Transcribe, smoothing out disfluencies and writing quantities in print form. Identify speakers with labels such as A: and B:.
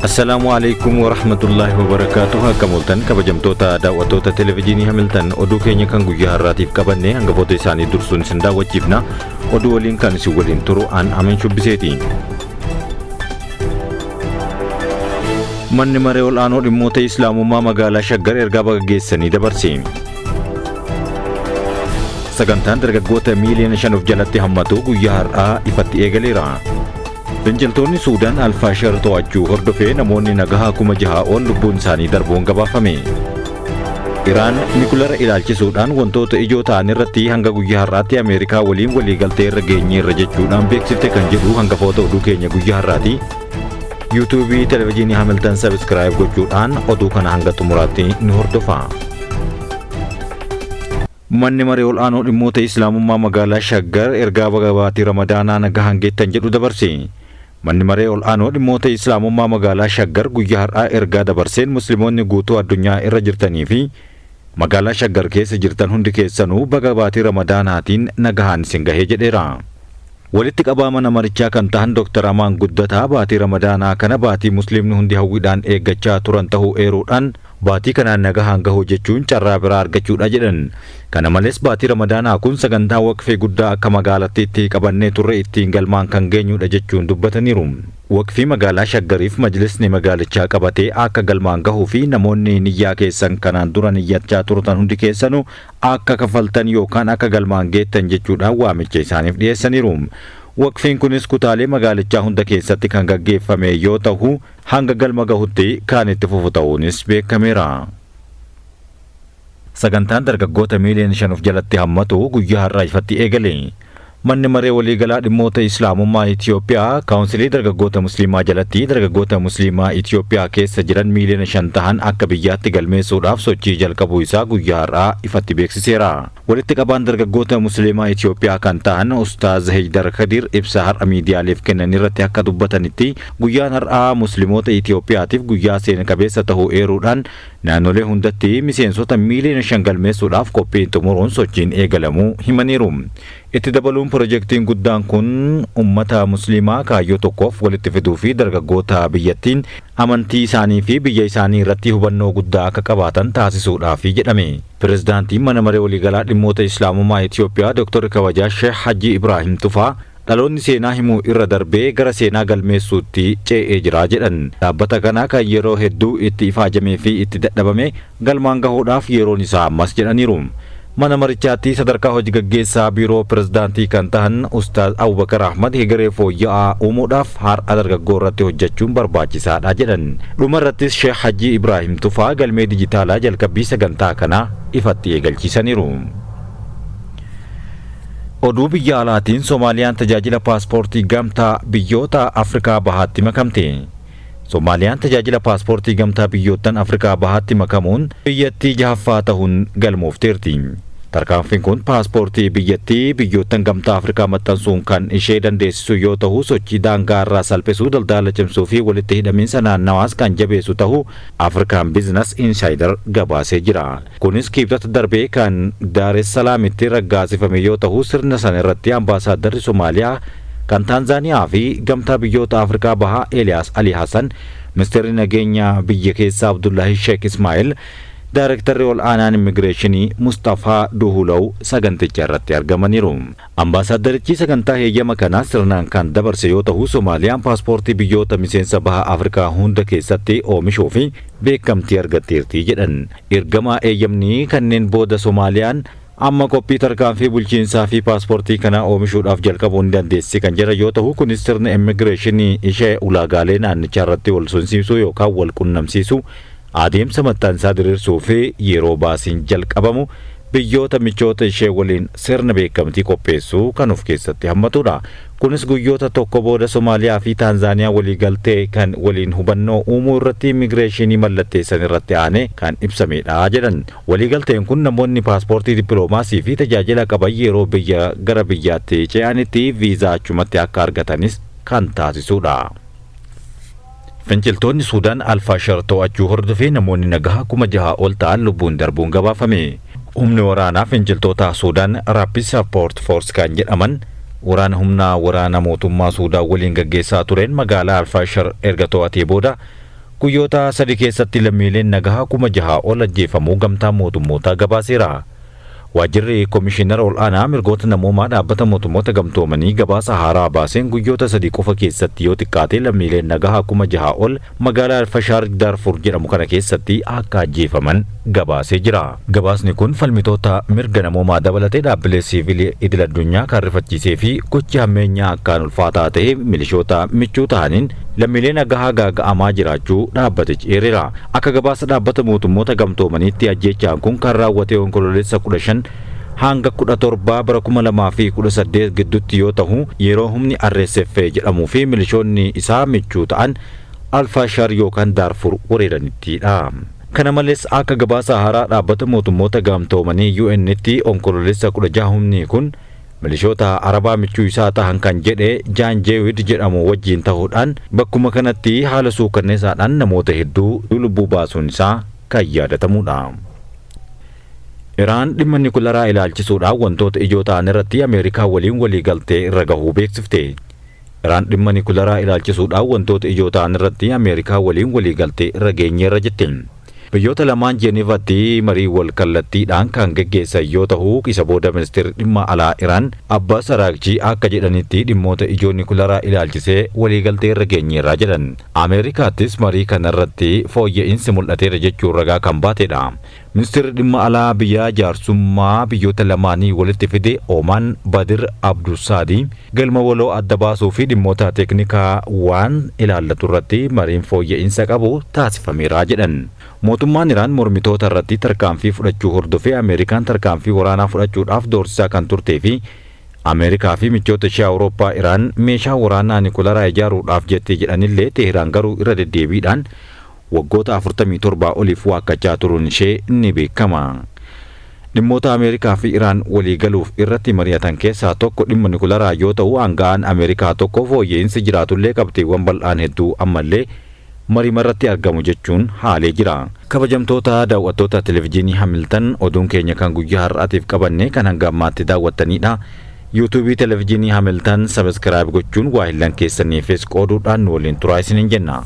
A: Assalamualaikum warahmatullahi wabarakatuh. Kamultan kabajamtoota daawwattoota televezyiinii Hamilton oduu keenya kan guyyaa har'aatiif qabanne hangafoota isaanii dursuun isin daawwachiifna. Oduu waliin kan isin waliin turu an Amin Shubbiseeti. Manni maree ol'aanoo dhimmoota Islaamummaa magaalaa Shaggar ergaa baga geessanii dabarse. Sagantaan dargaggoota miiliyoona 5 of jalatti hammatu guyyaa har'aa ifatti eegaleera. Finciltoonni Suudaan Alfaashar to'achuu hordofee namoonni nagahaa 6,000 ol lubbuun isaanii darbuun gabaafame. Iraan nikulara ilaalchisuudhaan wantoota ijoo ta'an irratti hanga guyyaa har'aatti Ameerikaa waliin waliigaltee irra geenyeerra jechuudhaan beeksifte kan jedhu hangafoota oduu keenya guyyaa har'aati. YouTube televezyiinii Hamilton subscribe gochuudhaan oduu kana hanga xumuraatti ni hordofa. Manni maree ol'aanoo dhimmoota Islaamummaa magaalaa Shaggar ergaa baga baatii Ramadaanaa nagahaan geettan jedhu dabarse. Manni maree ol'aanoo dhimmoota Islaamummaa magaalaa Shaggar guyyaa har'aa ergaa dabarseen Musliimoonni guutuu addunyaa irra jirtanii fi magaalaa Shaggar keessa jirtan hundi keessanuu baga baatii Ramadaanaatiin nagahaan isin gahee jedheera. Walitti qabaa mana marichaa kan ta'an Dr. Amaan Guddataa baatii Ramadaanaa kana baatii Musliimni hundi hawwiidhaan eeggachaa turan ta'uu eeruudhaan baatii kanaan nagahaan gahuu jechuun carraa biraa argachuudha jedhan. Kana malees baatii Ramadaanaa kun sagantaa waqfii guddaa akka magaalattiitti qabannee turre ittiin galmaan kan geenyudha jechuun dubbataniiru. Waqfii magaalaa Shaggariif majlisni magaalichaa qabatee akka galmaan gahuu fi namoonni niyyaa keessan kanaan dura niyyachaa turtan hundi keessanuu akka kafaltan yookaan akka galmaan geettan jechuudhaan waamicha isaaniif dhiyeessaniiru. Waqfiin kunis kutaalee magaalichaa hunda keessatti kan gaggeeffame yoo ta'u hanga galma gahutti kan itti fufu ta'uunis beekameera. Sagantaan dargaggoota miiliyoona 5 of jalatti hammatu guyyaa har'aa ifatti eegale. Manni maree waliigalaa dhimmoota Islaamummaa Itiyoophiyaa kaawunsilii dargaggoota Musliimaa jalatti dargaggoota Musliimaa Itiyoophiyaa keessa jiran miiliyoona 5 ta'an akka biyyaatti galmeessuudhaaf sochii jalqabuu isaa guyyaa har'aa ifatti beeksiseera. Walitti qabaan dargaggoota Musliimaa Itiyoophiyaa kan ta'an Ustaaz Heydar Kadir ibsa har'a miidiyaaleef kennan irratti akka dubbatanitti guyyaan har'aa Musliimoota Itiyoophiyaatiif guyyaa seena qabeessa ta'uu eeruudhaan naannolee hundatti miseensota miiliyoona 5 galmeessuudhaaf qophiin xumuruun sochiin eegalamuu himaniiru. Itti dabaluun pirojektiin guddaan kun ummata Musliimaa kaayyoo tokkoof walitti fiduu fi dargaggoota biyyattiin amantii isaanii fi biyya isaanii irratti hubannoo guddaa akka qabaatan taasisuudhaaf jedhame. Pirezidaantiin mana maree waliigalaa dhimmoota Islaamummaa Itiyoophiyaa Dr. Kabajaa Sheekh Haji Ibrahim Tufaa dhaloonni seenaa himuu irra darbee gara seenaa galmeessuutti ce'ee jira jedhan. Dhaabbata kanaa kan yeroo hedduu itti ifaajamee fi itti dadhabame galmaan gahuudhaaf yeroon isaa ammas jedhaniiru. Mana marichaatti sadarkaa hojii gaggeessaa biiroo pirezidaantii kan ta'an Ustaaz Abubakar Ahmad hegeree fooyya'aa uumuudhaaf har'a dargaggoo irratti hojjechuun barbaachisaadha jedhan. Dhuma irrattis Sheekh Haji Ibrahim Tufaa galmee dijitaalaa jalqabbii sagantaa kanaa ifatti eegalchiisaniiru. Oduu biyya alaatiin Soomaaliyaan tajaajila paaspoortii gamtaa biyyoota Afrikaa bahaatti makamte. Soomaaliyaan tajaajila paaspoortii gamtaa biyyoottan Afrikaa bahaatti makamuun biyyattii 6ffaa ta'uun galmoofteerti. Tarkaanfiin kun paaspoortii biyyattii biyyoottan gamtaa Afrikaa maxxansuun kan ishee dandeessisu yoo ta'u sochii daangaa irraa salphisuu daldala cimsuu fi walitti hidhamiinsa naannawaas kan jabeessu ta'uu Afrikaan Business Insider gabaasee jira. Kunis kibxata darbee kan Daar es Salaamitti raggaasifame yoo ta'u sirna sana irratti ambaasaadarri Soomaaliyaa kan Taanzaaniyaa fi gamtaa biyyoota Afrikaa bahaa Eliyaas Ali Hassan, ministeerri nageenya biyya keessaa Abdullahi Sheekh Ismaa'il, Daarektarri ol'aanaan immigireeshinii Mustafaa Duhulaw saganticha irratti argamaniiru. Ambaasaaddarichi sagantaa heeyyama kanaa sirnaan kan dabarse yoo ta'u Soomaaliyaan paaspoortii biyyoota miseensa baha Afrikaa hunda keessatti oomishuu fi beekamtii argatteerti jedhan. Ergamaa eeyyamni kanneen booda Soomaaliyaan amma qophii tarkaanfii bulchiinsaa fi paaspoortii kana oomishuudhaaf jalqabuu ni dandeessi kan jedha yoo ta'u kunis sirna immigireeshinii ishee ulaagaalee naannichaa irratti wal sunsiisuu yookaan wal qunnamsiisuu adeemsa maxxansaa diriirsuu fi yeroo baasiin jalqabamu biyyoota michoota ishee waliin sirna beekamtii qopheessuu kan of keessatti hammatudha. Kunis guyyoota tokko booda Soomaaliyaa fi Taanzaaniyaa waliigaltee kan waliin hubannoo uumuu irratti immigireeshinii mallatteessan irratti aanee kan ibsamedha jedhan. Waliigalteen kun namoonni paaspoortii dippiloomaasii fi tajaajila qaban yeroo biyya gara biyyaatti ce'anitti viizaa achumatti akka argatanis kan taasisudha. Finciltoonni Suudaan Alfaashar to'achuu hordofee namoonni nagahaa 6,000 ol ta'an lubbuun darbuun gabaafame. Humni waraanaa finciltoota Suudaan Rapid Support Force kan jedhaman waraana humnaa waraana mootummaa Suudaan waliin gaggeessaa tureen magaalaa Alfaashar erga to'atee booda guyyoota sadii keessatti lammiileen nagaa 6,000 ol ajjeefamuu gamtaa mootummootaa gabaaseera. Waajjirri Komishinara Ol'aanaa mirgoota namoomaa dhaabbata mootummoota gamtoomanii gabaasa haaraa baaseen guyyoota sadii qofa keessatti yoo xiqqaate lammiileen nagaa 6,000 ol magaalaa Alfashaar Daarfur jedhamu kana keessatti akka ajjeefaman gabaasee jira. Gabaasni kun falmitoota mirga namoomaa dabalatee dhaabbilee siivilii idil addunyaa kan rifachiisee fi gochi hammeenyaa akkaan ulfaataa ta'e milishoota michuu ta'aniin lammiileen nagaa gaaga'amaa jiraachuu dhaabbatichi eereera. Akka gabaasa dhaabbata mootummoota gamtoomaniitti ajjeechaan kun kan raawwate onkololeessa 15 hanga 17 bara 2018 gidduutti yoo ta'u yeroo humni RSF jedhamuu fi milishoonni isaa michuu ta'an Alfashaar yookaan Daarfur weeraranittidha. Kana malees akka gabaasa haaraa dhaabbata mootummoota gamtoomanii UN'tti onkololeessa 16 humni kun milishoota Arabaa michuu isaa ta'an kan jedhe Jaanjeewid jedhamu wajjin ta'uudhaan bakkuma kanatti haala suukanneessaadhaan namoota hedduu lubbuu baasuun isaa kan yaadatamudha. Iraan dhimma niwukilaraa ilaalchisuudhaan wantoota ijoo ta'an irratti Ameerikaa waliin waliigaltee irra gahuu beeksifte. Iraan dhimma niwukilaraa ilaalchisuudhaan wantoota ijoo ta'an irratti Ameerikaa waliin waliigaltee irra geenyeerra jette. Biyyoota lamaan Jeenevaatti marii wal kallattiidhaan kan geggeessan yoo ta'u isa booda ministeerri dhimma alaa Iraan Abbaas Araghchi akka jedhanitti dhimmoota ijoo niwukilaraa ilaalchisee waliigaltee irra geenyeerra jedhan. Ameerikaattis marii kanarratti fooyya'insi mul'ateera jechuun ragaa kan baatedha. Ministeerri dhimma alaa biyya jaarsummaa biyyoota lamaanii walitti fide Oman Badir Abdulsaadi galma waloo adda baasuu fi dhimmoota teeknikaa waan ilaallatu irratti mariin fooyya'insa qabu taasifameera jedhan. Mootummaan Iraan mormitoota irratti tarkaanfii fudhachuu hordofee Ameerikaan tarkaanfii waraanaa fudhachuudhaaf doorsisaa kan turtee fi Ameerikaa fi michoota ishee Awurooppaa Iraan meeshaa waraanaa niwukilaraa ijaaruudhaaf jettee jedhanillee Teheraan garuu irra deddeebiidhaan waggoota 47 oliif waakkachaa turuun ishee ni beekama. Dhimmoota Ameerikaa fi Iraan waliigaluuf irratti mari'atan keessaa tokko dhimma niwukilaraa yoo ta'u aanga'aan Ameerikaa tokko fooyya'insi jiraatullee qabxiiwwan bal'aan hedduu ammallee marii irratti argamu jechuun haalee jira. Kabajamtoota daawwattoota televezyiinii Hamilton oduun keenya kan guyyaa har'aatiif qabanne kan hanga ammaatti daawwattanidha. YouTube televezyiinii Hamilton subscribe gochuun waahillan keessaniifis qooduudhaan nu waliin turaa isiniin jenna.